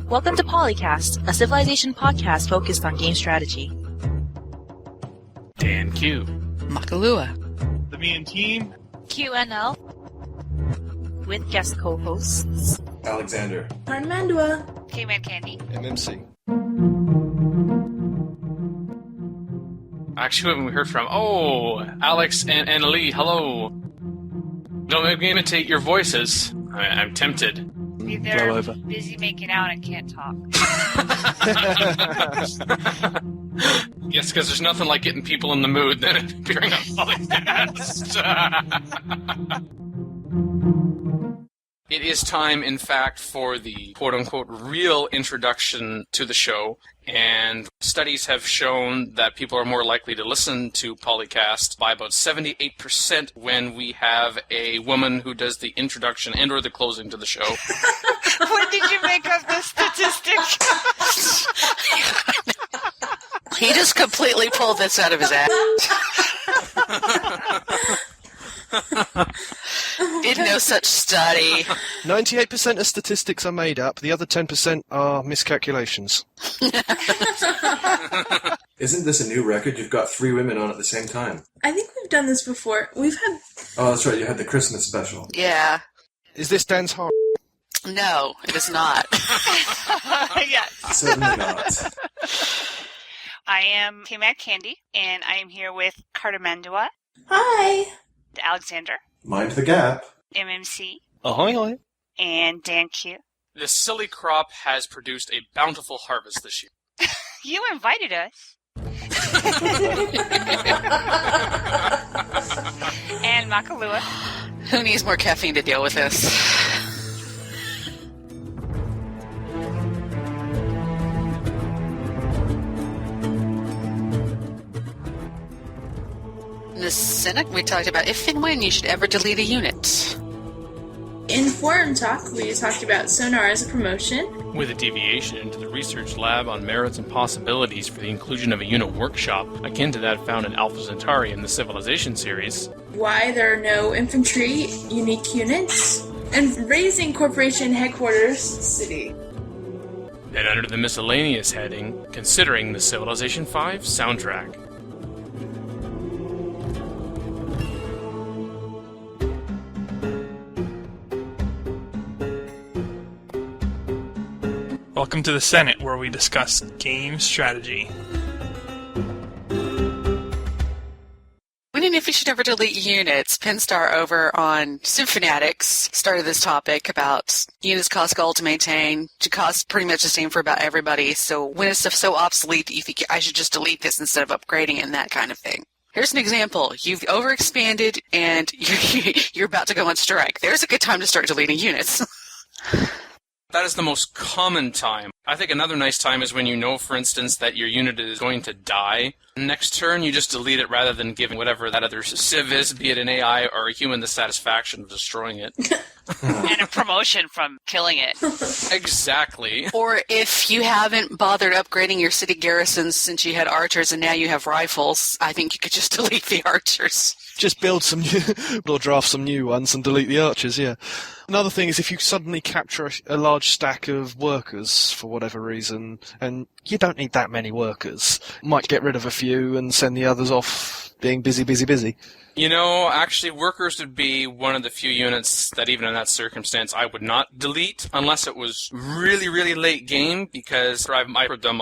Welcome to PolyCast, a Civilization podcast focused on game strategy. DanQ. Makahlua. The Me and Team. QNL. With guest co-hosts Alexander. Cartimandua. KMadCandy. MMC. Actually, we heard from, Alex and Annalee, hello. Don't make me imitate your voices. I'm tempted. They're busy making out and can't talk. Yes, because there's nothing like getting people in the mood than appearing on PolyCast. It is time, in fact, for the quote-unquote real introduction to the show, and studies have shown that people are more likely to listen to PolyCast by about 78% when we have a woman who does the introduction and or the closing to the show. When did you make up this statistic? He just completely pulled this out of his ass. Did no such study. 98% of statistics are made up. The other 10% are miscalculations. Isn't this a new record? You've got 3 women on at the same time. I think we've done this before. We've had... Oh, that's right. You had the Christmas special. Yeah. Is this Dan's horror? No, it is not. Yes. Certainly not. I am KMadCandy, and I am here with Cartimandua, Hi. Alexander, Mind the gap. MMC, Ahoy. and DanQ. This silly crop has produced a bountiful harvest this year. You invited us. And Makahlua. Who needs more caffeine to deal with this? In the Senate, we talked about if and when you should ever delete a unit. In Forum Talk, we talked about Sonar as a promotion. With a deviation into the research lab on merits and possibilities for the inclusion of a unit workshop, akin to that found in Alpha Centauri in the Civilization series. Why there are no Infantry Unique Units. And Razing Corporation Headquarters City. Then under the Miscellaneous heading, considering the Civilization 5 soundtrack. Welcome to the Senate, where we discuss game strategy. Wondering if you should ever delete units. Pinstar over on CivFanatics started this topic about units cost gold to maintain, to cost pretty much the same for about everybody. So when is stuff so obsolete that you think I should just delete this instead of upgrading it and that kind of thing? Here's an example. You've overexpanded and you're about to go on strike. There's a good time to start deleting units. That is the most common time. I think another nice time is when you know, for instance, that your unit is going to die. Next turn, you just delete it rather than giving whatever that other civ is, be it an AI or a human, the satisfaction of destroying it. And a promotion from killing it. Exactly. Or if you haven't bothered upgrading your city garrisons since you had archers and now you have rifles, I think you could just delete the archers. Just build some new, or draft some new ones and delete the archers, yeah. Another thing is if you suddenly capture a large stack of workers for whatever reason, and you don't need that many workers, might get rid of a few and send the others off being busy. You know, actually, workers would be one of the few units that even in that circumstance I would not delete unless it was really, really late game, because I'll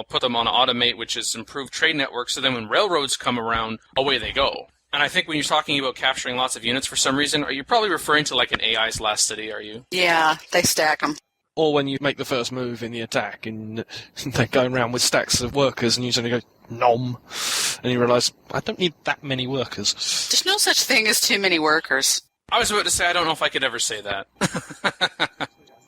put them on automate, which is improved trade network, so then when railroads come around, away they go. And I think when you're talking about capturing lots of units for some reason, are you probably referring to like an AI's last city, are you? Yeah, they stack them. Or when you make the first move in the attack and they're going around with stacks of workers and you suddenly go, nom, and you realise, I don't need that many workers. There's no such thing as too many workers. I was about to say, I don't know if I could ever say that.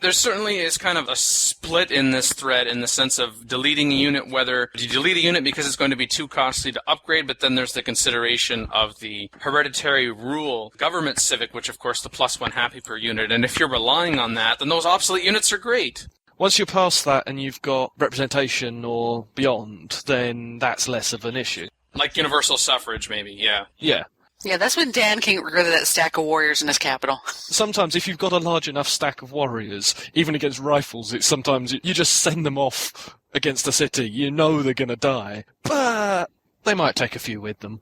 There certainly is kind of a split in this thread in the sense of deleting a unit, whether you delete a unit because it's going to be too costly to upgrade, but then there's the consideration of the hereditary rule government civic, which of course the +1 happy per unit, and if you're relying on that, then those obsolete units are great. Once you're past that and you've got representation or beyond, then that's less of an issue. Like universal suffrage, maybe, yeah. Yeah. Yeah, that's when Dan can't get rid of that stack of warriors in his capital. Sometimes if you've got a large enough stack of warriors, even against rifles, it's sometimes you just send them off against a city. You know they're going to die, but they might take a few with them.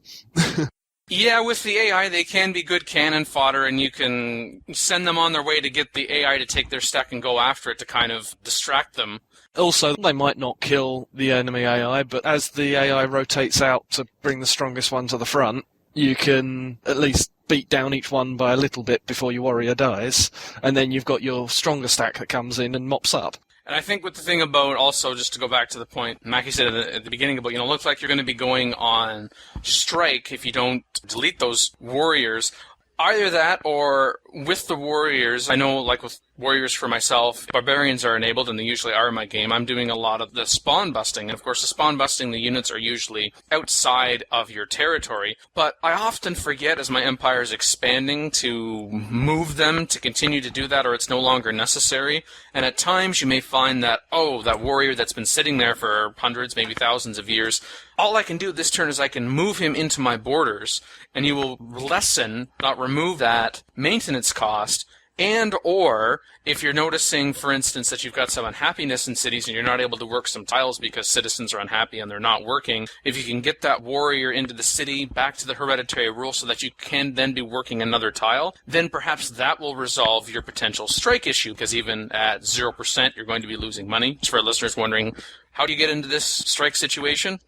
Yeah, with the AI, they can be good cannon fodder, and you can send them on their way to get the AI to take their stack and go after it to kind of distract them. Also, they might not kill the enemy AI, but as the AI rotates out to bring the strongest one to the front, you can at least beat down each one by a little bit before your warrior dies, and then you've got your stronger stack that comes in and mops up. And I think with the thing about, also, just to go back to the point Mackie said at the beginning about, looks like you're going to be going on strike if you don't delete those warriors. Either that, or with the warriors, I know, like with warriors for myself, barbarians are enabled, and they usually are in my game. I'm doing a lot of the spawn busting, and of course the spawn busting, the units are usually outside of your territory, but I often forget as my empire is expanding to move them to continue to do that, or it's no longer necessary, and at times you may find that, that warrior that's been sitting there for hundreds, maybe thousands of years, all I can do this turn is I can move him into my borders, and you will lessen, not remove that maintenance cost, and or if you're noticing, for instance, that you've got some unhappiness in cities and you're not able to work some tiles because citizens are unhappy and they're not working, if you can get that warrior into the city, back to the hereditary rule so that you can then be working another tile, then perhaps that will resolve your potential strike issue, because even at 0% you're going to be losing money. Just for our listeners wondering, how do you get into this strike situation?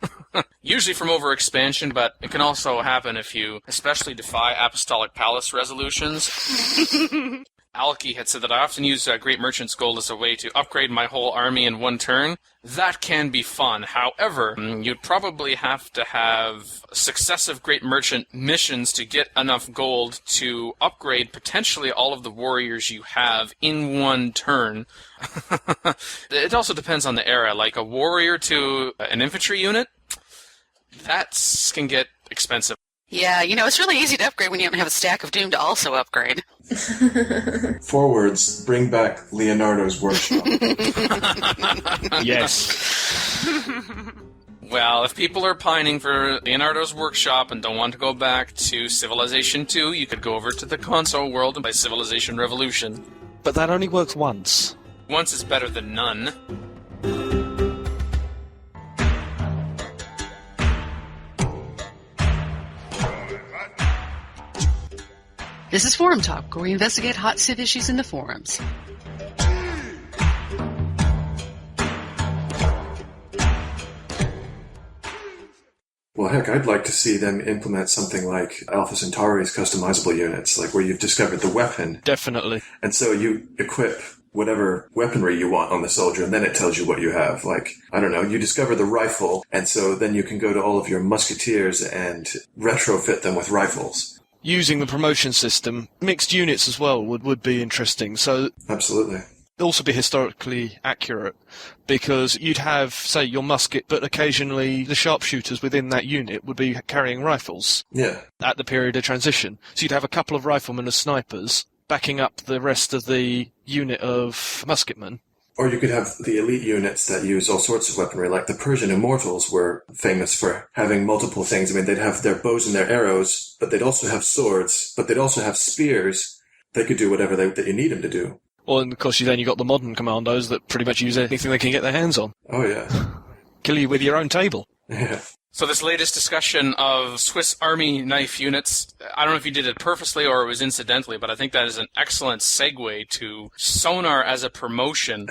Usually from overexpansion, but it can also happen if you especially defy Apostolic Palace resolutions. Alki had said that I often use Great Merchant's Gold as a way to upgrade my whole army in one turn. That can be fun. However, you'd probably have to have successive Great Merchant missions to get enough gold to upgrade potentially all of the warriors you have in one turn. It also depends on the era. Like a warrior to an infantry unit, that can get expensive. Yeah, it's really easy to upgrade when you don't have a stack of Doom to also upgrade. Forwards, bring back Leonardo's workshop. Yes. Well, if people are pining for Leonardo's workshop and don't want to go back to Civilization 2, you could go over to the console world and play Civilization Revolution. But that only works once. Once is better than none. This is Forum Talk, where we investigate hot Civ issues in the forums. Well, heck, I'd like to see them implement something like Alpha Centauri's customizable units, like where you've discovered the weapon. Definitely. And so you equip whatever weaponry you want on the soldier, and then it tells you what you have. Like, I don't know, you discover the rifle, and so then you can go to all of your musketeers and retrofit them with rifles. Using the promotion system, mixed units as well would be interesting. So Absolutely. Also be historically accurate, because you'd have, say, your musket, but occasionally the sharpshooters within that unit would be carrying rifles. Yeah. At the period of transition. So you'd have a couple of riflemen as snipers backing up the rest of the unit of musketmen. Or you could have the elite units that use all sorts of weaponry, like the Persian immortals were famous for having multiple things. I mean, they'd have their bows and their arrows, but they'd also have swords, but they'd also have spears. They could do whatever that you need them to do. Well, and of course, then you've got the modern commandos that pretty much use anything they can get their hands on. Oh, yeah. Kill you with your own table. Yeah. So this latest discussion of Swiss Army knife units, I don't know if you did it purposely or it was incidentally, but I think that is an excellent segue to Sonar as a promotion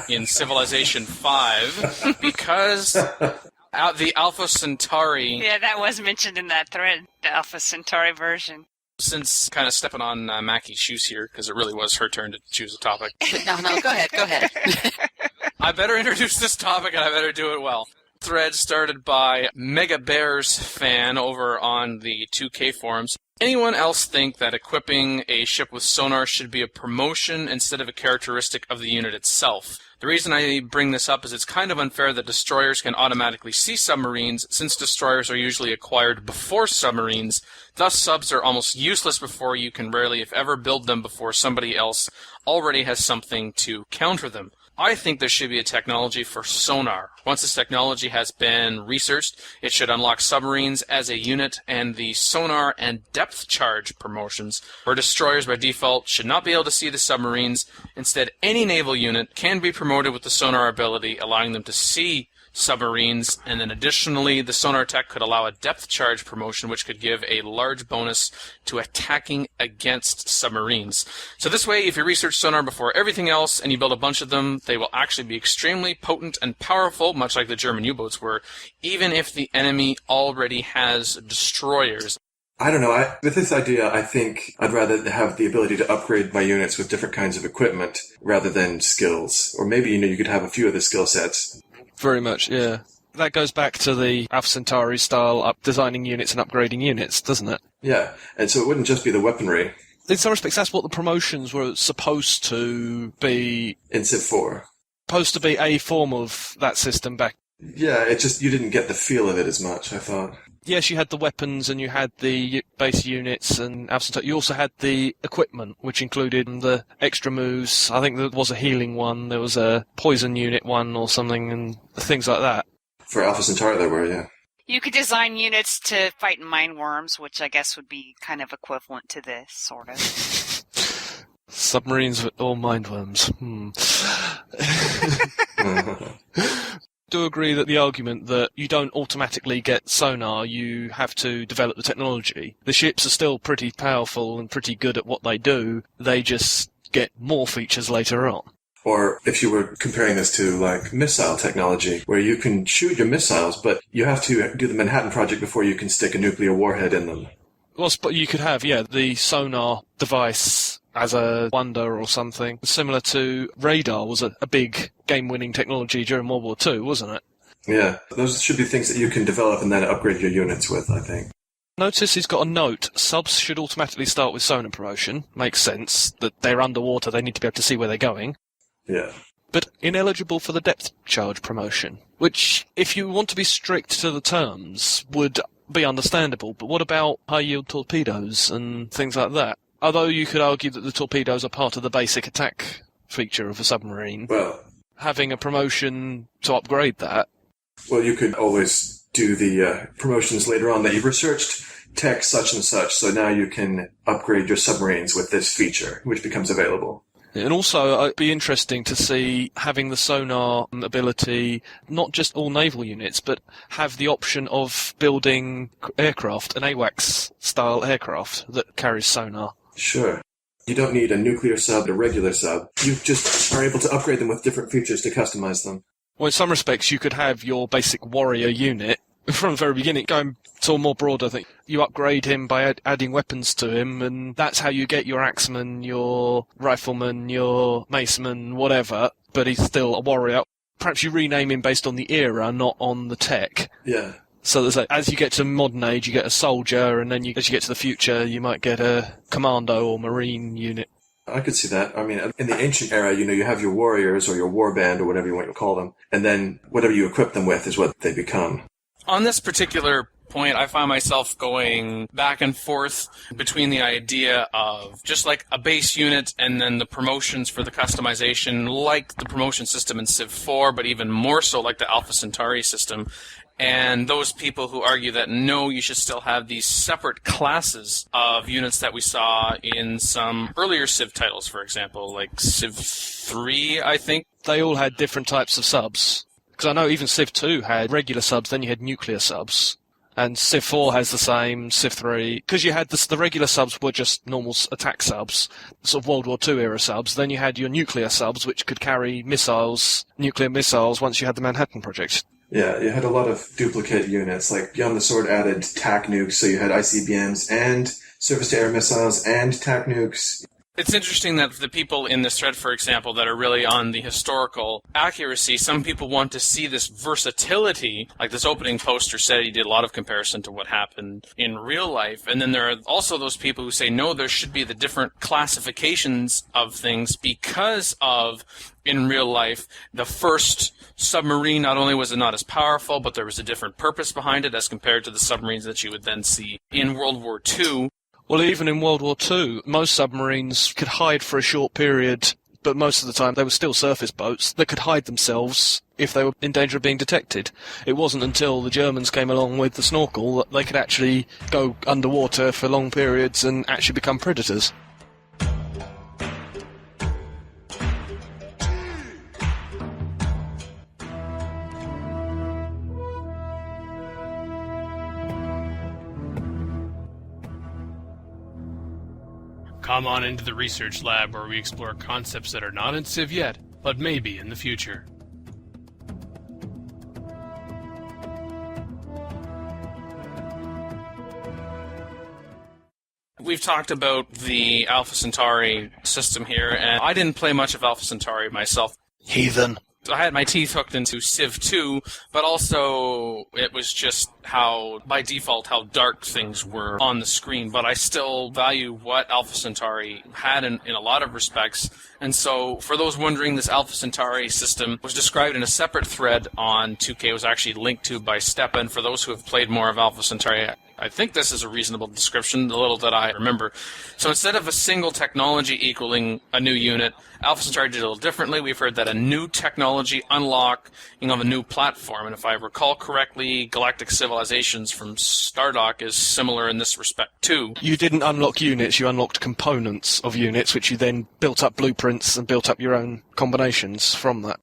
in Civilization 5, because the Alpha Centauri... Yeah, that was mentioned in that thread, the Alpha Centauri version. Since kind of stepping on Mackie's shoes here, because it really was her turn to choose a topic. No, go ahead. I better introduce this topic and I better do it well. Thread started by Mega Bears fan over on the 2K forums. Anyone else think that equipping a ship with sonar should be a promotion instead of a characteristic of the unit itself? The reason I bring this up is it's kind of unfair that destroyers can automatically see submarines, since destroyers are usually acquired before submarines. Thus, subs are almost useless before you can rarely, if ever, build them before somebody else already has something to counter them. I think there should be a technology for sonar. Once this technology has been researched, it should unlock submarines as a unit, and the sonar and depth depth charge promotions, where destroyers by default should not be able to see the submarines. Instead, any naval unit can be promoted with the sonar ability, allowing them to see submarines, and then additionally, the sonar tech could allow a depth charge promotion, which could give a large bonus to attacking against submarines. So this way, if you research sonar before everything else and you build a bunch of them, they will actually be extremely potent and powerful, much like the German U-boats were, even if the enemy already has destroyers. I don't know. With this idea, I think I'd rather have the ability to upgrade my units with different kinds of equipment rather than skills. Or maybe, you could have a few of the skill sets. Very much, yeah. That goes back to the Alpha Centauri style designing units and upgrading units, doesn't it? Yeah, and so it wouldn't just be the weaponry. In some respects, that's what the promotions were supposed to be. In CivV. Supposed to be a form of that system back. Yeah, it just, you didn't get the feel of it as much, I thought. Yes, you had the weapons and you had the base units and Alpha Centauri. You also had the equipment, which included the extra moves. I think there was a healing one, there was a poison unit one or something, and things like that. For Alpha Centauri there were, yeah. You could design units to fight mine worms, which I guess would be kind of equivalent to this, sort of. Submarines or mindworms. Do agree that the argument that you don't automatically get sonar, you have to develop the technology. The ships are still pretty powerful and pretty good at what they do, they just get more features later on. Or if you were comparing this to, like, missile technology, where you can shoot your missiles, but you have to do the Manhattan Project before you can stick a nuclear warhead in them. Well, but you could have, the sonar device as a wonder or something. Similar to radar was a big game-winning technology during World War II, wasn't it? Yeah, those should be things that you can develop and then upgrade your units with, I think. Notice he's got a note. Subs should automatically start with sonar promotion. Makes sense that they're underwater, they need to be able to see where they're going. Yeah. But ineligible for the depth charge promotion, which, if you want to be strict to the terms, would be understandable. But what about high-yield torpedoes and things like that? Although you could argue that the torpedoes are part of the basic attack feature of a submarine. Well, having a promotion to upgrade that. Well, you could always do the promotions later on that you've researched tech such and such, so now you can upgrade your submarines with this feature, which becomes available. And also, it'd be interesting to see having the sonar ability, not just all naval units, but have the option of building aircraft, an AWACS-style aircraft that carries sonar. Sure. You don't need a nuclear sub, a regular sub. You just are able to upgrade them with different features to customize them. Well, in some respects, you could have your basic warrior unit from the very beginning, going to a more broader thing. You upgrade him by adding weapons to him, and that's how you get your axeman, your rifleman, your maceman, whatever, but he's still a warrior. Perhaps you rename him based on the era, not on the tech. Yeah. So there's as you get to modern age, you get a soldier, and then as you get to the future, you might get a commando or marine unit. I could see that. I mean, in the ancient era, you have your warriors or your warband or whatever you want to call them, and then whatever you equip them with is what they become. On this particular point, I find myself going back and forth between the idea of just like a base unit and then the promotions for the customization, like the promotion system in CivV4, but even more so like the Alpha Centauri system. And those people who argue that no, you should still have these separate classes of units that we saw in some earlier Civ titles, for example, like CivV3, I think. They all had different types of subs. Because I know even CivV2 had regular subs, then you had nuclear subs. And CivV4 has the same, CivV3. Because you had the regular subs were just normal attack subs, sort of World War II era subs. Then you had your nuclear subs, which could carry missiles, nuclear missiles, once you had the Manhattan Project. Yeah, you had a lot of duplicate units. Like, Beyond the Sword added TAC nukes, so you had ICBMs and surface-to-air missiles and TAC nukes. It's interesting that the people in this thread, for example, that are really on the historical accuracy, some people want to see this versatility, like this opening poster said, he did a lot of comparison to what happened in real life. And then there are also those people who say, no, there should be the different classifications of things because of, in real life, the first submarine, not only was it not as powerful, but there was a different purpose behind it as compared to the submarines that you would then see in World War II. Well, even in World War II, most submarines could hide for a short period but most of the time they were still surface boats that could hide themselves if they were in danger of being detected. It wasn't until the Germans came along with the snorkel that they could actually go underwater for long periods and actually become predators. Come on into the research lab where we explore concepts that are not in Civ yet, but maybe in the future. We've talked about the Alpha Centauri system here, and I didn't play much of Alpha Centauri myself. Heathen. I had my teeth hooked into Civ 2, but also it was just by default, how dark things were on the screen. But I still value what Alpha Centauri had in a lot of respects. And so, for those wondering, this Alpha Centauri system was described in a separate thread on 2K. It was actually linked to by Stepan. For those who have played more of Alpha Centauri, I think this is a reasonable description, the little that I remember. So instead of a single technology equaling a new unit, Alpha Centauri did a little differently. We've heard that a new technology unlocking of a new platform, and if I recall correctly, Galactic Civilizations from Stardock is similar in this respect too. You didn't unlock units, you unlocked components of units, which you then built up blueprints and built up your own combinations from that.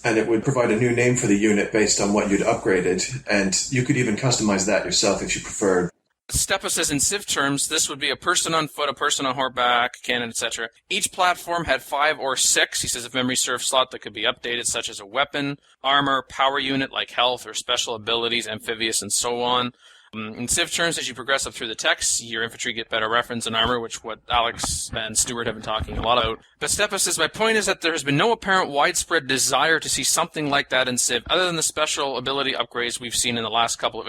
And it would provide a new name for the unit based on what you'd upgraded, and you could even customize that yourself if you preferred. Stepa says in Civ terms, this would be a person on foot, a person on horseback, cannon, etc. Each platform had 5 or 6, he says, if memory serves, slot that could be updated, such as a weapon, armor, power unit like health or special abilities, amphibious, and so on. In Civ terms, as you progress up through the text, your infantry get better reference and armor, which what Alex and Stewart have been talking a lot about. But Stepa says, my point is that there has been no apparent widespread desire to see something like that in Civ, other than the special ability upgrades we've seen in the last couple of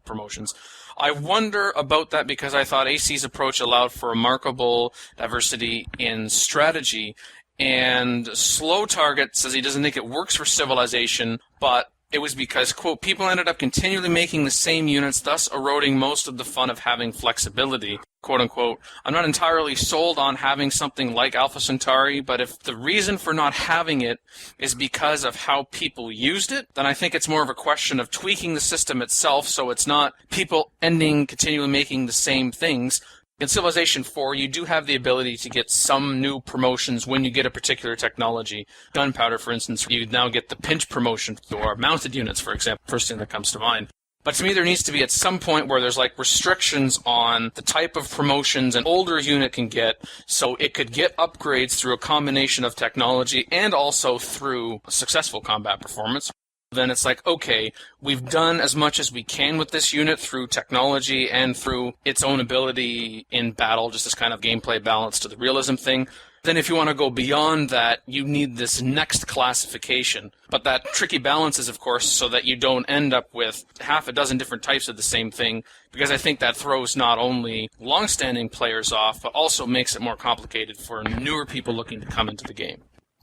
promotions. I wonder about that because I thought AC's approach allowed for remarkable diversity in strategy, and Slow Target says he doesn't think it works for Civilization, but it was because, quote, people ended up continually making the same units, thus eroding most of the fun of having flexibility, quote unquote. I'm not entirely sold on having something like Alpha Centauri, but if the reason for not having it is because of how people used it, then I think it's more of a question of tweaking the system itself so it's not people continually making the same things. In Civilization 4, you do have the ability to get some new promotions when you get a particular technology. Gunpowder, for instance, you now get the pinch promotion, or mounted units, for example, first thing that comes to mind. But to me, there needs to be at some point where there's like restrictions on the type of promotions an older unit can get, so it could get upgrades through a combination of technology and also through successful combat performance. Then it's like, okay, we've done as much as we can with this unit through technology and through its own ability in battle, just as kind of gameplay balance to the realism thing. Then if you want to go beyond that, you need this next classification. But that tricky balance is, of course, so that you don't end up with half a dozen different types of the same thing, because I think that throws not only long-standing players off, but also makes it more complicated for newer people looking to come into the game.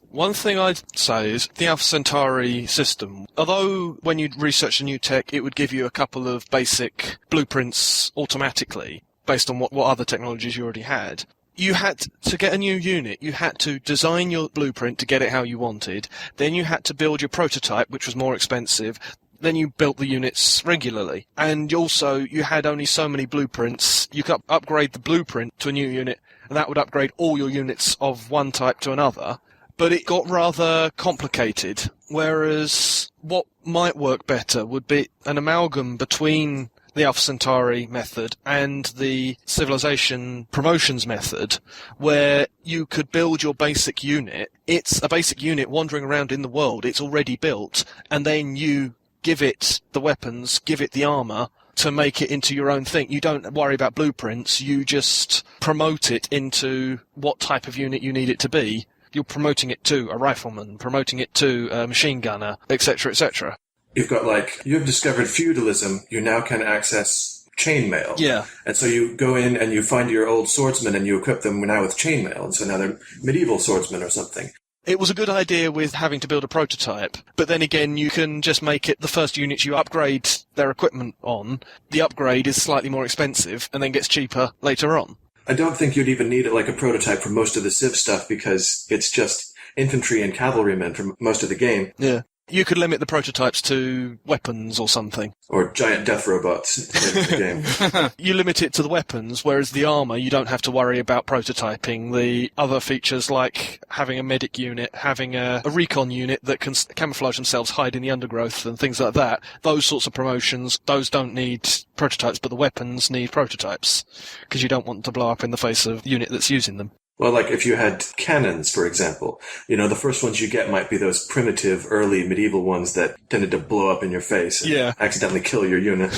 One thing I'd say is the Alpha Centauri system, although when you research a new tech, it would give you a couple of basic blueprints automatically, based on what other technologies you already had. You had to get a new unit, you had to design your blueprint to get it how you wanted, then you had to build your prototype, which was more expensive, then you built the units regularly. And also, you had only so many blueprints. You could upgrade the blueprint to a new unit, and that would upgrade all your units of one type to another. But it got rather complicated, whereas what might work better would be an amalgam between the Alpha Centauri method and the Civilization promotions method, where you could build your basic unit. It's a basic unit wandering around in the world, it's already built, and then you give it the weapons, give it the armor, to make it into your own thing. You don't worry about blueprints, you just promote it into what type of unit you need it to be. You're promoting it to a rifleman, promoting it to a machine gunner, etc., etc. You've discovered feudalism, you now can access chainmail. Yeah. And so you go in and you find your old swordsmen and you equip them now with chainmail, and so now they're medieval swordsmen or something. It was a good idea with having to build a prototype, but then again, you can just make it the first units you upgrade their equipment on. The upgrade is slightly more expensive and then gets cheaper later on. I don't think you'd even need like a prototype for most of the Civ stuff because it's just infantry and cavalrymen for most of the game. Yeah. You could limit the prototypes to weapons or something. Or giant death robots in the game. You limit it to the weapons, whereas the armour, you don't have to worry about prototyping. The other features like having a medic unit, having a recon unit that can camouflage themselves, hide in the undergrowth and things like that, those sorts of promotions, those don't need prototypes, but the weapons need prototypes, because you don't want them to blow up in the face of the unit that's using them. Well, like if you had cannons, for example, the first ones you get might be those primitive, early medieval ones that tended to blow up in your face and accidentally kill your unit.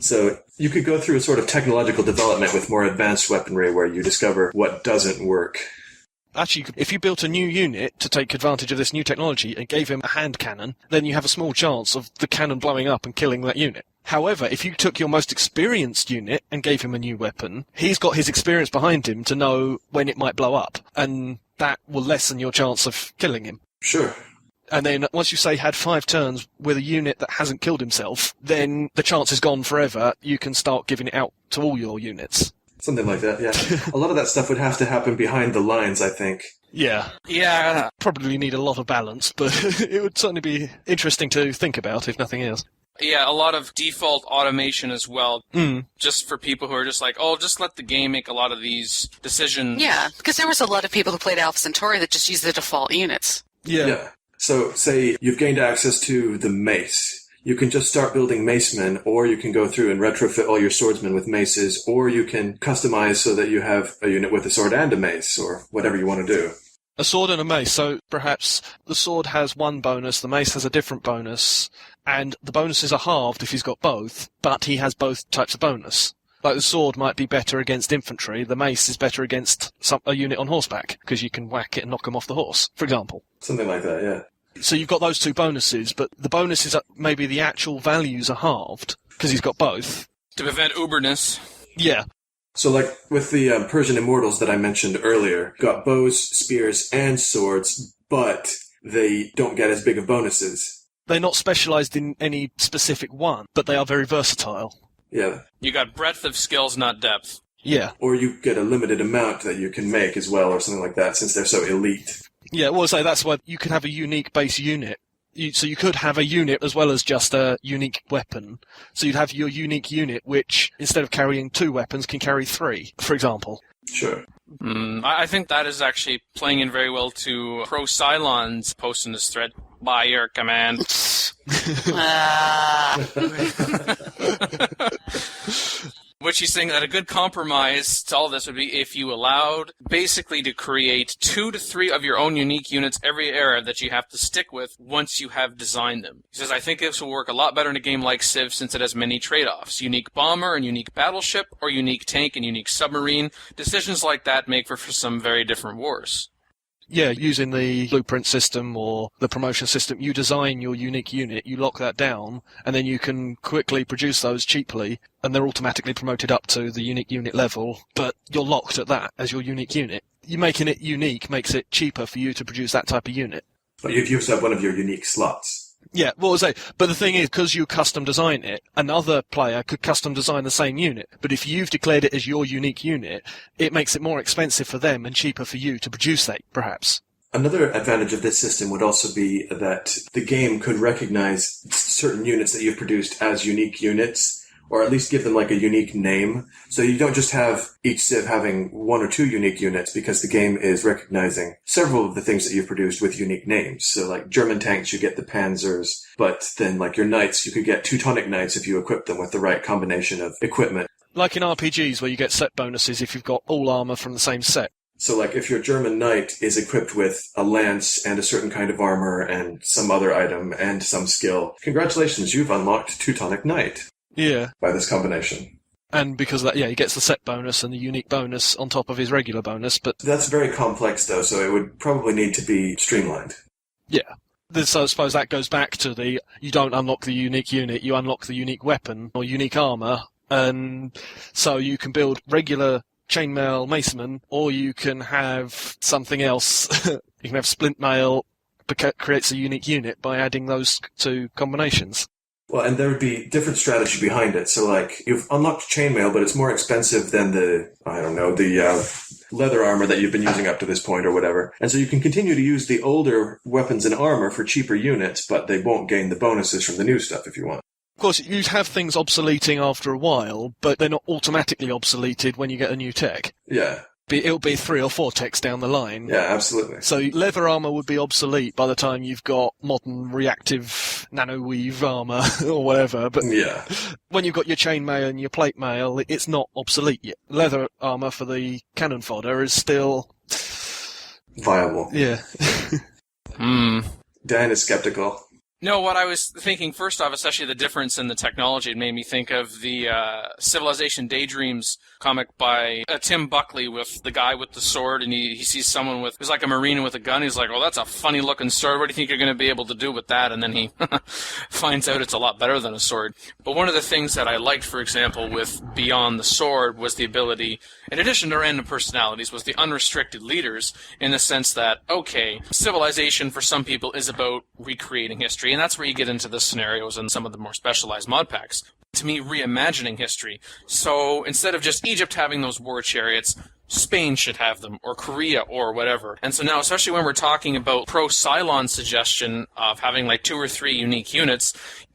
So you could go through a sort of technological development with more advanced weaponry where you discover what doesn't work. Actually, if you built a new unit to take advantage of this new technology and gave him a hand cannon, then you have a small chance of the cannon blowing up and killing that unit. However, if you took your most experienced unit and gave him a new weapon, he's got his experience behind him to know when it might blow up, and that will lessen your chance of killing him. Sure. And then once you say had 5 turns with a unit that hasn't killed himself, then the chance is gone forever. You can start giving it out to all your units. Something like that, yeah. A lot of that stuff would have to happen behind the lines, I think. Yeah. Yeah. Probably need a lot of balance, but it would certainly be interesting to think about, if nothing else. Yeah, a lot of default automation as well, just for people who are just like, oh, just let the game make a lot of these decisions. Yeah, because there was a lot of people who played Alpha Centauri that just used the default units. Yeah. So, say you've gained access to the mace. You can just start building macemen, or you can go through and retrofit all your swordsmen with maces, or you can customize so that you have a unit with a sword and a mace, or whatever you want to do. A sword and a mace, so perhaps the sword has one bonus, the mace has a different bonus, and the bonuses are halved if he's got both, but he has both types of bonus. Like the sword might be better against infantry, the mace is better against a unit on horseback, because you can whack it and knock him off the horse, for example. Something like that, yeah. So you've got those 2 bonuses, but the bonuses are maybe the actual values are halved, because he's got both. To prevent uberness. Yeah. So like with the Persian Immortals that I mentioned earlier, got bows, spears, and swords, but they don't get as big of bonuses. They're not specialised in any specific one, but they are very versatile. Yeah. You got breadth of skills, not depth. Yeah. Or you get a limited amount that you can make as well, or something like that, since they're so elite. Yeah, well, so that's why you could have a unique base unit. So you could have a unit as well as just a unique weapon. So you'd have your unique unit, which, instead of carrying 2 weapons, can carry 3, for example. Sure. I think that is actually playing in very well to Pro Cylon's post in this thread. By your command. Which he's saying that a good compromise to all this would be if you allowed basically to create 2 to 3 of your own unique units every era that you have to stick with once you have designed them. He says, I think this will work a lot better in a game like Civ since it has many trade-offs. Unique bomber and unique battleship, or unique tank and unique submarine. Decisions like that make for some very different wars. Yeah, using the blueprint system or the promotion system, you design your unique unit, you lock that down, and then you can quickly produce those cheaply, and they're automatically promoted up to the unique unit level, but you're locked at that as your unique unit. You making it unique makes it cheaper for you to produce that type of unit. But you've used up one of your unique slots. Yeah, what was I say? But the thing is, because you custom design it, another player could custom design the same unit. But if you've declared it as your unique unit, it makes it more expensive for them and cheaper for you to produce that, perhaps. Another advantage of this system would also be that the game could recognize certain units that you've produced as unique units, or at least give them like a unique name. So you don't just have each Civ having 1 or 2 unique units, because the game is recognizing several of the things that you've produced with unique names. So like German tanks, you get the Panzers, but then like your knights, you could get Teutonic knights if you equip them with the right combination of equipment. Like in RPGs where you get set bonuses if you've got all armor from the same set. So like if your German knight is equipped with a lance and a certain kind of armor and some other item and some skill, congratulations, you've unlocked Teutonic Knight. Yeah. By this combination. And because of that, yeah, he gets the set bonus and the unique bonus on top of his regular bonus, but... That's very complex, though, so it would probably need to be streamlined. Yeah. So I suppose that goes back to the, you don't unlock the unique unit, you unlock the unique weapon or unique armor, and so you can build regular chainmail macemen, or you can have something else. You can have splint mail, creates a unique unit by adding those 2 combinations. Well, and there would be different strategy behind it. So, like, you've unlocked chainmail, but it's more expensive than the leather armor that you've been using up to this point or whatever. And so you can continue to use the older weapons and armor for cheaper units, but they won't gain the bonuses from the new stuff if you want. Of course, you'd have things obsoleting after a while, but they're not automatically obsoleted when you get a new tech. Yeah. It'll be 3 or 4 techs down the line. Yeah, absolutely. So leather armor would be obsolete by the time you've got modern reactive nanoweave armor or whatever. But yeah, when you've got your chainmail and your plate mail, it's not obsolete yet. Leather armor for the cannon fodder is still viable. Yeah. Dan is skeptical. No, what I was thinking first off, especially the difference in the technology, it made me think of the Civilization Daydreams comic by Tim Buckley with the guy with the sword, and he sees someone who's like a marine with a gun. He's like, "Oh, that's a funny looking sword. What do you think you're going to be able to do with that?" And then he finds out it's a lot better than a sword. But one of the things that I liked, for example, with Beyond the Sword was the ability, in addition to random personalities, was the unrestricted leaders, in the sense that, okay, Civilization for some people is about recreating history, and that's where you get into the scenarios and some of the more specialized mod packs. To me, reimagining history. So instead of just Egypt having those war chariots, Spain should have them, or Korea, or whatever. And so now, especially when we're talking about pro-Cylon's suggestion of having like 2 or 3 unique units,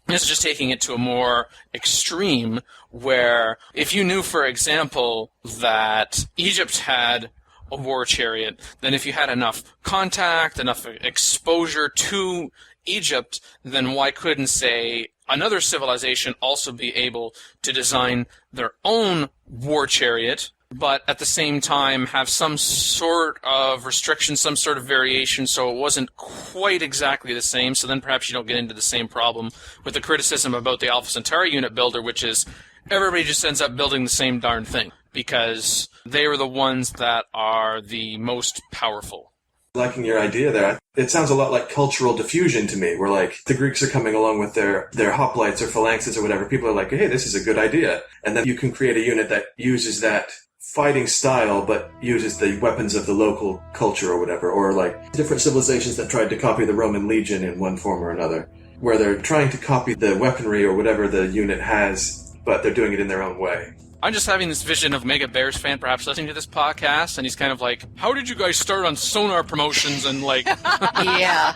this is just taking it to a more extreme, where if you knew, for example, that Egypt had a war chariot, then if you had enough contact, enough exposure to Egypt, then why couldn't, say, another civilization also be able to design their own war chariot, but at the same time have some sort of restriction, some sort of variation, so it wasn't quite exactly the same, so then perhaps you don't get into the same problem with the criticism about the Alpha Centauri unit builder, which is everybody just ends up building the same darn thing, because they are the ones that are the most powerful. Liking your idea there. It sounds a lot like cultural diffusion to me, where like the Greeks are coming along with their hoplites or phalanxes or whatever. People are like, hey, this is a good idea. And then you can create a unit that uses that fighting style but uses the weapons of the local culture or whatever. Or like different civilizations that tried to copy the Roman legion in one form or another, where they're trying to copy the weaponry or whatever the unit has, but they're doing it in their own way. I'm just having this vision of Mega Bears fan perhaps listening to this podcast, and he's kind of like, how did you guys start on Sonar promotions and like... Yeah.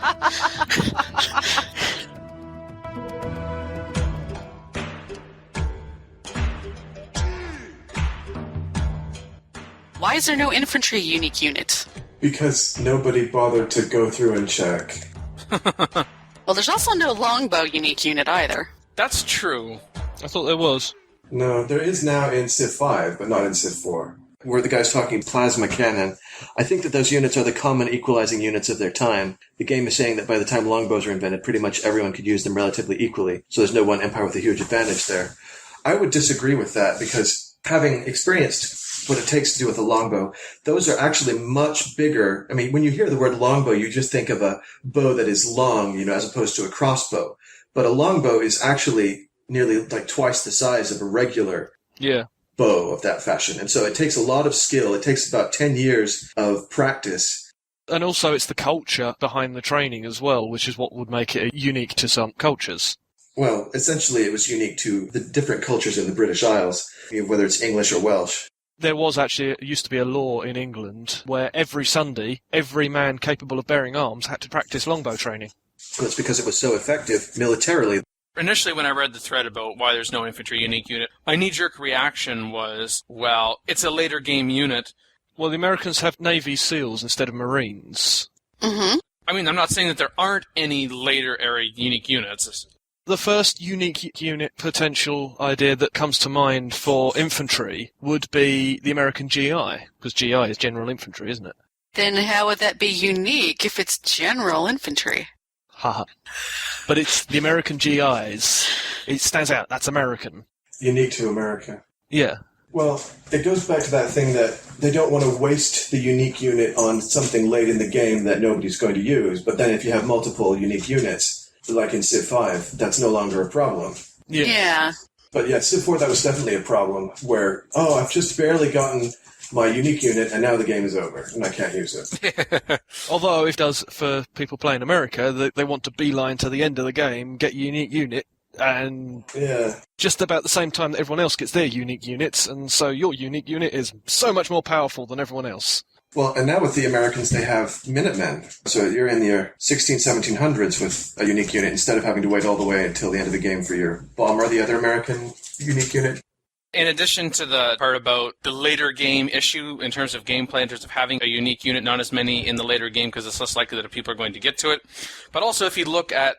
Why is there no infantry unique unit? Because nobody bothered to go through and check. Well, there's also no longbow unique unit either. That's true. I thought there was. No, there is now in CivV, but not in Civ4. Where the guy's talking plasma cannon, I think that those units are the common equalizing units of their time. The game is saying that by the time longbows were invented, pretty much everyone could use them relatively equally, so there's no one empire with a huge advantage there. I would disagree with that, because having experienced what it takes to do with a longbow, those are actually much bigger. I mean, when you hear the word longbow, you just think of a bow that is long, as opposed to a crossbow. But a longbow is actually nearly like twice the size of a regular bow of that fashion. And so it takes a lot of skill. It takes about 10 years of practice. And also it's the culture behind the training as well, which is what would make it unique to some cultures. Well, essentially it was unique to the different cultures in the British Isles, whether it's English or Welsh. There used to be a law in England where every Sunday, every man capable of bearing arms had to practice longbow training. Well, it's because it was so effective militarily. Initially, when I read the thread about why there's no infantry unique unit, my knee-jerk reaction was, well, it's a later game unit. Well, the Americans have Navy SEALs instead of Marines. Mm-hmm. I mean, I'm not saying that there aren't any later era unique units. The first unique unit potential idea that comes to mind for infantry would be the American GI, because GI is general infantry, isn't it? Then how would that be unique if it's general infantry? Haha. But it's the American GIs. It stands out. That's American. Unique to America. Yeah. Well, it goes back to that thing that they don't want to waste the unique unit on something late in the game that nobody's going to use. But then if you have multiple unique units, like in Civ5, that's no longer a problem. Yeah. But yeah, Civ4, that was definitely a problem where, I've just barely gotten my unique unit, and now the game is over, and I can't use it. Although it does, for people playing America, they want to beeline to the end of the game, get your unique unit, and Yeah. just about the same time that everyone else gets their unique units, and so your unique unit is so much more powerful than everyone else. Well, and now with the Americans, they have Minutemen. So you're in your 1700s with a unique unit instead of having to wait all the way until the end of the game for your bomber, the other American unique unit. In addition to the part about the later game issue in terms of gameplay, in terms of having a unique unit, not as many in the later game because it's less likely that people are going to get to it. But also if you look at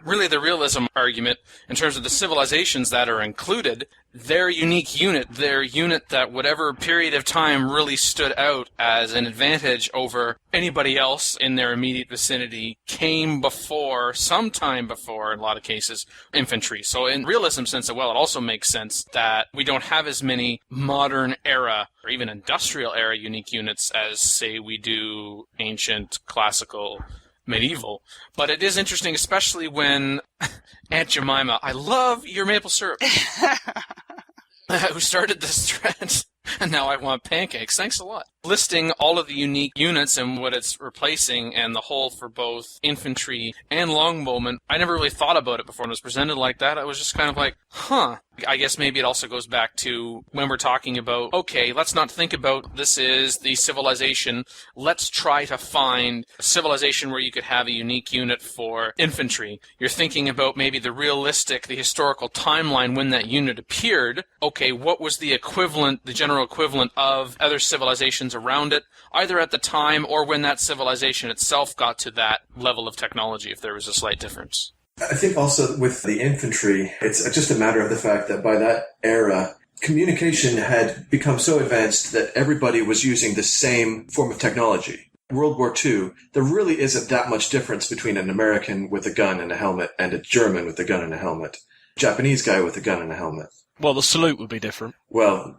really the realism argument in terms of the civilizations that are included, their unique unit, their unit that whatever period of time really stood out as an advantage over anybody else in their immediate vicinity came before, sometime before, in a lot of cases, infantry. So in realism sense as well, it also makes sense that we don't have as many modern era or even industrial era unique units as, say, we do ancient, classical, medieval. But it is interesting, especially when Aunt Jemima, I love your maple syrup, who started this thread, and now I want pancakes. Thanks a lot. Listing all of the unique units and what it's replacing and the whole for both infantry and longbowmen. I never really thought about it before when it was presented like that. I was just kind of like, huh. I guess maybe it also goes back to when we're talking about, okay, let's not think about this is the civilization. Let's try to find a civilization where you could have a unique unit for infantry. You're thinking about maybe the realistic, the historical timeline when that unit appeared. Okay, what was the equivalent, the general equivalent of other civilizations around it, either at the time or when that civilization itself got to that level of technology, if there was a slight difference. I think also with the infantry, it's just a matter of the fact that by that era, communication had become so advanced that everybody was using the same form of technology. World War II, there really isn't that much difference between an American with a gun and a helmet and a German with a gun and a helmet. Japanese guy with a gun and a helmet. Well, the salute would be different. Well,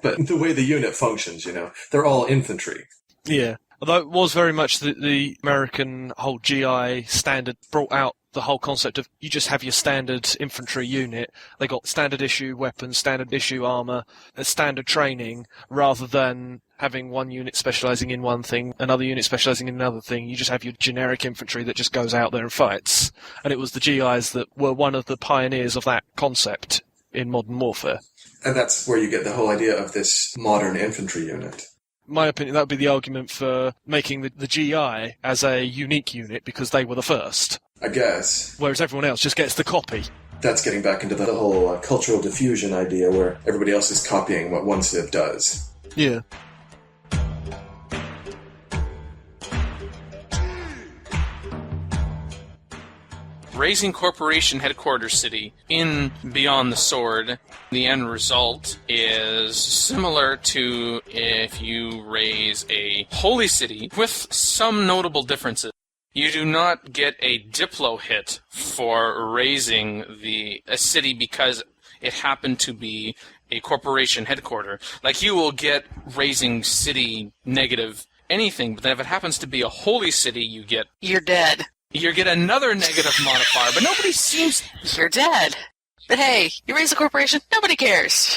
but the way the unit functions, they're all infantry. Yeah. Although it was very much the American whole GI standard brought out the whole concept of you just have your standard infantry unit. They got standard issue weapons, standard issue armor, standard training, rather than having one unit specializing in one thing, another unit specializing in another thing. You just have your generic infantry that just goes out there and fights. And it was the GIs that were one of the pioneers of that concept in modern warfare. And that's where you get the whole idea of this modern infantry unit. In my opinion, that would be the argument for making the GI as a unique unit because they were the first. I guess. Whereas everyone else just gets the copy. That's getting back into the whole cultural diffusion idea where everybody else is copying what one civ does. Yeah. Razing Corporation headquarters city in Beyond the Sword, the end result is similar to if you raise a holy city with some notable differences. You do not get a Diplo hit for raising a city because it happened to be a corporation headquarter. Like, you will get raising city negative anything, but then if it happens to be a holy city, You're dead. You get another negative modifier, but nobody seems... You're dead. But hey, you raise a corporation, nobody cares.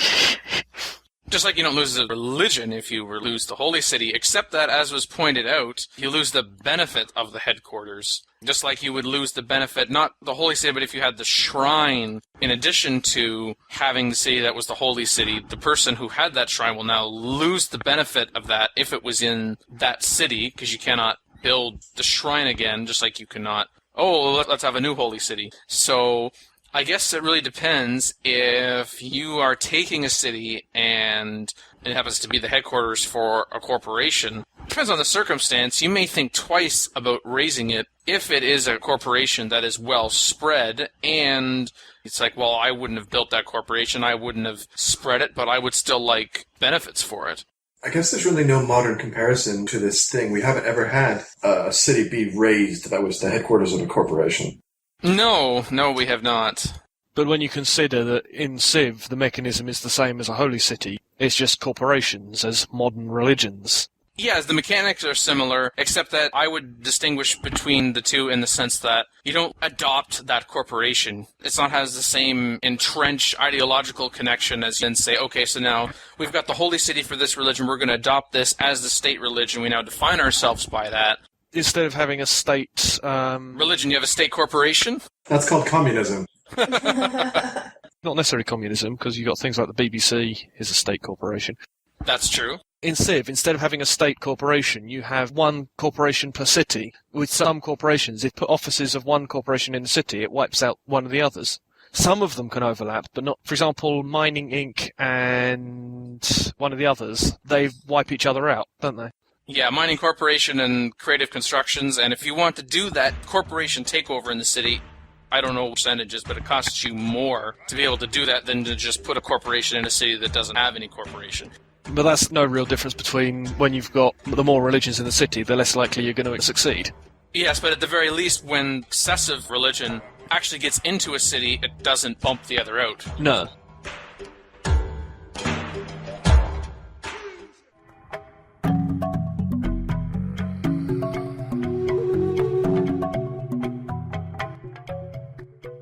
Just like you don't lose the religion if you lose the holy city, except that, as was pointed out, you lose the benefit of the headquarters. Just like you would lose the benefit, not the holy city, but if you had the shrine, in addition to having the city that was the holy city, the person who had that shrine will now lose the benefit of that if it was in that city, because you cannot build the shrine again, just like you cannot, let's have a new holy city. So I guess it really depends if you are taking a city and it happens to be the headquarters for a corporation. Depends on the circumstance. You may think twice about raising it if it is a corporation that is well spread, and it's like, well, I wouldn't have built that corporation, I wouldn't have spread it, but I would still like benefits for it. I guess there's really no modern comparison to this thing. We haven't ever had a city be raised that was the headquarters of a corporation. No, we have not. But when you consider that in Civ, the mechanism is the same as a holy city, it's just corporations as modern religions. Yes, the mechanics are similar, except that I would distinguish between the two in the sense that you don't adopt that corporation. It's not has the same entrenched ideological connection as you then say, okay, so now we've got the holy city for this religion, we're going to adopt this as the state religion, we now define ourselves by that. Instead of having a state... religion, you have a state corporation? That's called communism. Not necessarily communism, because you've got things like the BBC is a state corporation. That's true. In Civ, instead of having a state corporation, you have one corporation per city. With some corporations, if you put offices of one corporation in a city, it wipes out one of the others. Some of them can overlap, but not. For example, Mining Inc. and one of the others, they wipe each other out, don't they? Yeah, Mining Corporation and Creative Constructions, and if you want to do that corporation takeover in the city, I don't know percentages, but it costs you more to be able to do that than to just put a corporation in a city that doesn't have any corporation. But that's no real difference between when you've got the more religions in the city, the less likely you're going to succeed. Yes, but at the very least, when excessive religion actually gets into a city, it doesn't bump the other out. No.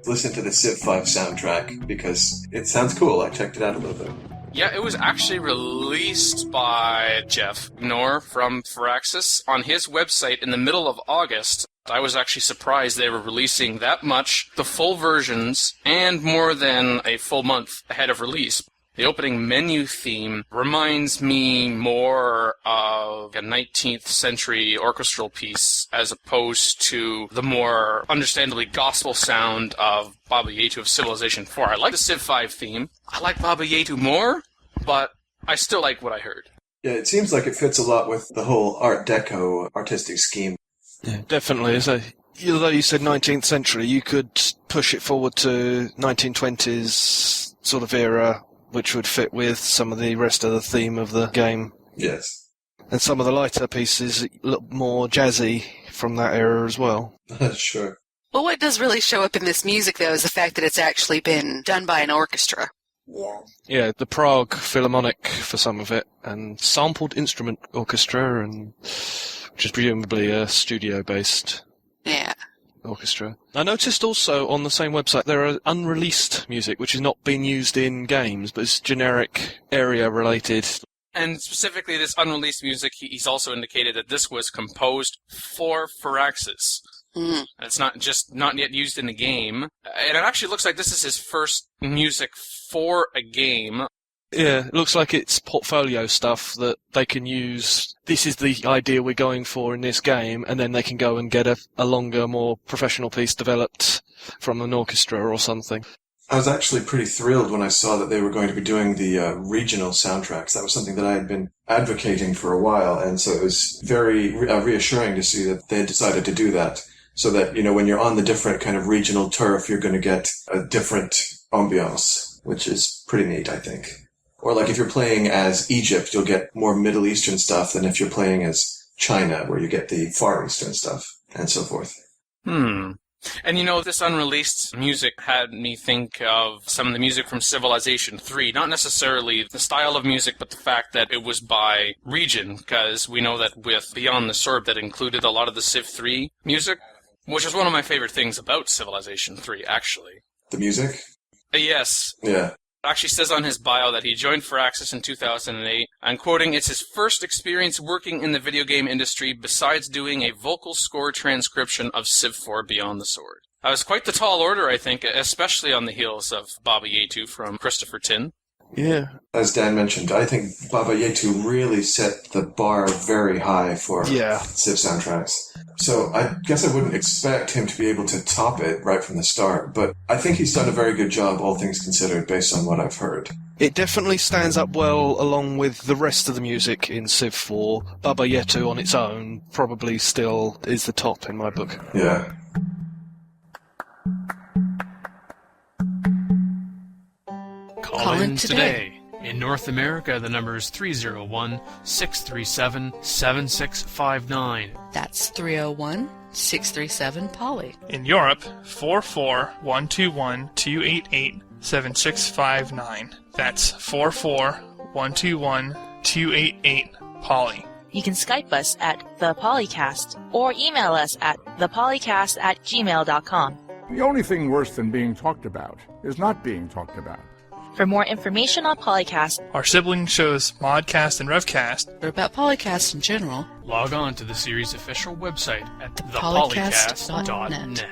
Listen to the CivV soundtrack because it sounds cool. I checked it out a little bit. Yeah, it was actually released by Jeff Knorr from Firaxis on his website in the middle of August. I was actually surprised they were releasing that much, the full versions, and more than a full month ahead of release. The opening menu theme reminds me more of a 19th century orchestral piece as opposed to the more understandably gospel sound of Baba Yetu of Civilization 4. I like the Civ 5 theme. I like Baba Yetu more, but I still like what I heard. Yeah, it seems like it fits a lot with the whole Art Deco artistic scheme. Yeah, definitely. So, although you said 19th century, you could push it forward to 1920s sort of era, which would fit with some of the rest of the theme of the game. Yes. And some of the lighter pieces look more jazzy from that era as well. Sure. Well, what does really show up in this music, though, is the fact that it's actually been done by an orchestra. Yeah. Yeah, the Prague Philharmonic for some of it, and sampled instrument orchestra, and which is presumably a studio-based orchestra. I noticed also on the same website there are unreleased music which has not been used in games, but it's generic area-related. And specifically this unreleased music, he's also indicated that this was composed for Firaxis. Mm. It's not yet used in the game. And it actually looks like this is his first music for a game. Yeah, it looks like it's portfolio stuff that they can use. This is the idea we're going for in this game, and then they can go and get a longer, more professional piece developed from an orchestra or something. I was actually pretty thrilled when I saw that they were going to be doing the regional soundtracks. That was something that I had been advocating for a while, and so it was very reassuring to see that they had decided to do that. So that, when you're on the different kind of regional turf, you're going to get a different ambiance, which is pretty neat, I think. Or like if you're playing as Egypt, you'll get more Middle Eastern stuff than if you're playing as China, where you get the Far Eastern stuff, and so forth. And this unreleased music had me think of some of the music from Civilization 3. Not necessarily the style of music, but the fact that it was by region, because we know that with Beyond the Sword that included a lot of the Civ 3 music, which is one of my favorite things about Civilization 3, actually. The music? Yes. Yeah. It actually says on his bio that he joined Firaxis in 2008. I'm quoting, "It's his first experience working in the video game industry besides doing a vocal score transcription of Civ 4 Beyond the Sword." That was quite the tall order, I think, especially on the heels of Baba Yetu from Christopher Tin. Yeah. As Dan mentioned, I think Baba Yetu really set the bar very high for Civ soundtracks. So I guess I wouldn't expect him to be able to top it right from the start, but I think he's done a very good job, all things considered, based on what I've heard. It definitely stands up well along with the rest of the music in Civ 4. Baba Yetu on its own probably still is the top in my book. Yeah. Call in today. In North America, the number is 301-637-7659. That's 301-637-POLY. In Europe, 44121-288-7659. That's 44121-288-POLY. You can Skype us at the PolyCast or email us at thepolycast@gmail.com. The only thing worse than being talked about is not being talked about. For more information on PolyCast, Our sibling shows Modcast and Revcast Or about PolyCast in general. Log on to the series' official website at thepolycast.net. thepolycast.net.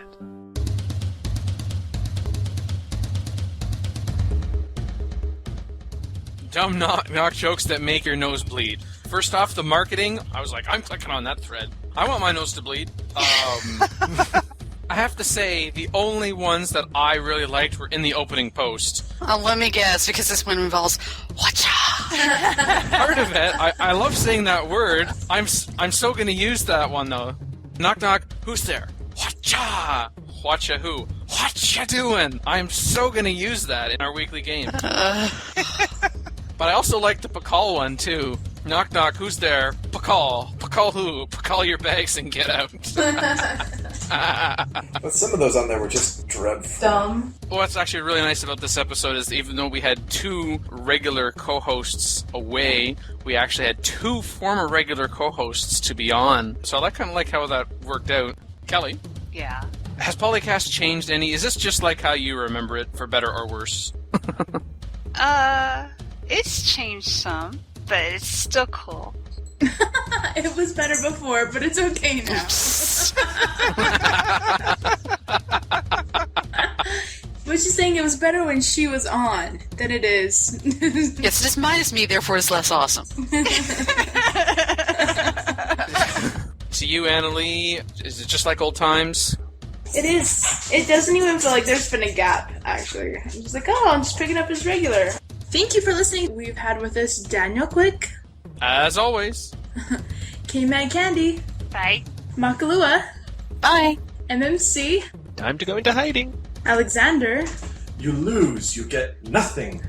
Dumb knock jokes that make your nose bleed. First off, the marketing, I was like, I'm clicking on that thread. I want my nose to bleed. I have to say, the only ones that I really liked were in the opening post. Let me guess, because this one involves watcha. Part of it, I love saying that word. I'm so going to use that one, though. Knock, knock, who's there? Watcha! Watcha who? What ya doing? I'm so going to use that in our weekly game. But I also like the Pakal one, too. Knock, knock, who's there? Pakal. Pakal who? Pakal your bags and get out. But some of those on there were just dreadful. Dumb. Well, what's actually really nice about this episode is even though we had 2 regular co-hosts away, we actually had 2 former regular co-hosts to be on. So I kind of like how that worked out. Kelly? Yeah. Has PolyCast changed any? Is this just like how you remember it, for better or worse? It's changed some, but it's still cool. It was better before, but it's okay now. But she's saying it was better when she was on than it is. It's just minus me, therefore it's less awesome. To you, Annalee, is it just like old times? It is. It doesn't even feel like there's been a gap, actually. I'm just like, oh, I'm just picking up as regular. Thank you for listening. We've had with us Daniel Quick. As always. KMadCandy. Bye. Makahlua. Bye. MMC. Time to go into hiding. Alexander. You lose, you get nothing.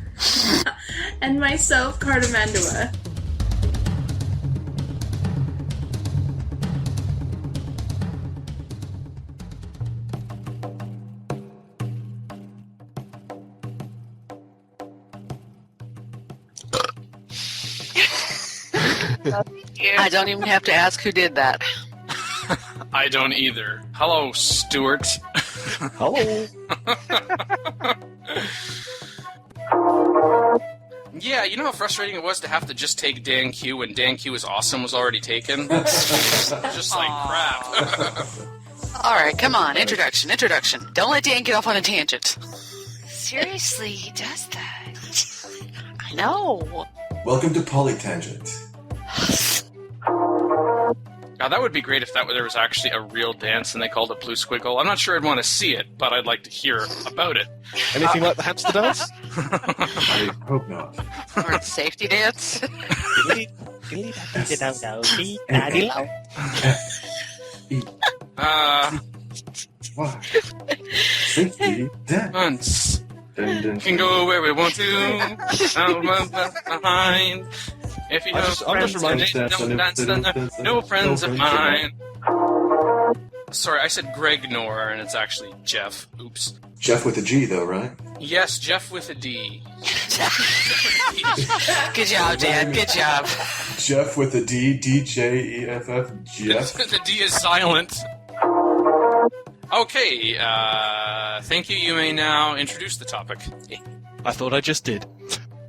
And myself, Cartimandua. I don't even have to ask who did that. I don't either. Hello, Stewart. Hello. Yeah, you know how frustrating it was to have to just take DanQ when DanQ is awesome was already taken? Just like crap. Alright, come on, introduction. Don't let Dan get off on a tangent. Seriously, he does that. I know. Welcome to Polytangent. Now, that would be great if there was actually a real dance and they called it Blue Squiggle. I'm not sure I'd want to see it, but I'd like to hear about it. Anything like the hamster dance? I hope not. Or a safety dance. Safety dance. Once. Dun, dun, Can go where we want to. I'll run behind. If you know friends, don't dance, no friends of mine. Sorry, I said Greg Nor, and it's actually Jeff. Oops. Jeff with a G, though, right? Yes, Jeff with a D. Good job, Dan. Good job. Jeff with a D, D-J-E-F-F, Jeff. The D is silent. Okay, thank you. You may now introduce the topic. I thought I just did.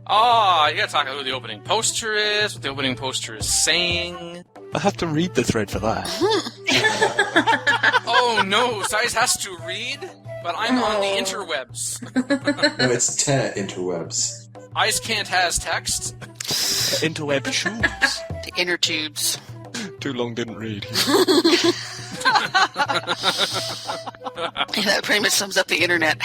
You gotta talk about who the opening poster is, what the opening poster is saying. I have to read the thread for that. Oh no, Size has to read? But I'm on the interwebs. No, it's interwebs. Eyes can't has text. Interweb tubes. The inner tubes. Too long didn't read. That pretty much sums up the internet.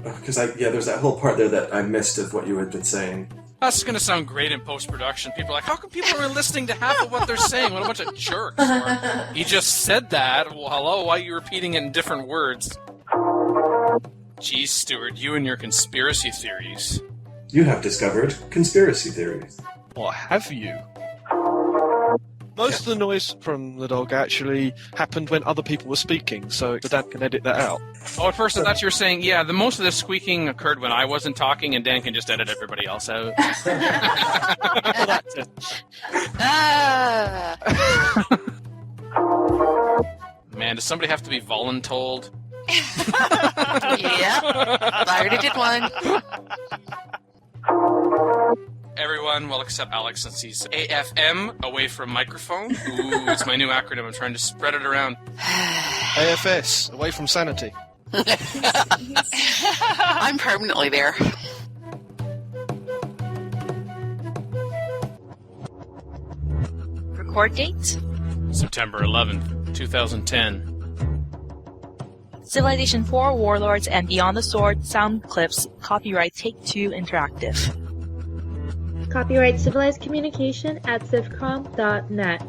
Because there's that whole part there that I missed of what you had been saying. That's going to sound great in post-production. People are like, how come people are listening to half of what they're saying? What a bunch of jerks. Or, he just said that. Well, hello, why are you repeating it in different words? Geez, Stewart, you and your conspiracy theories. You have discovered conspiracy theories. What have you? Most of the noise from the dog actually happened when other people were speaking, so Dan can edit that out. Oh, at first I thought you were saying, yeah, the most of the squeaking occurred when I wasn't talking, and Dan can just edit everybody else out. Man, does somebody have to be voluntold? Yeah, I already did one. Everyone, well, except Alex, since he's AFM, away from microphone. Ooh, it's my new acronym. I'm trying to spread it around. AFS, away from sanity. I'm permanently there. Record date? September 11th, 2010. Civilization 4 Warlords and Beyond the Sword sound clips. Copyright Take-Two Interactive. Copyright Civilized Communication at civcom.net.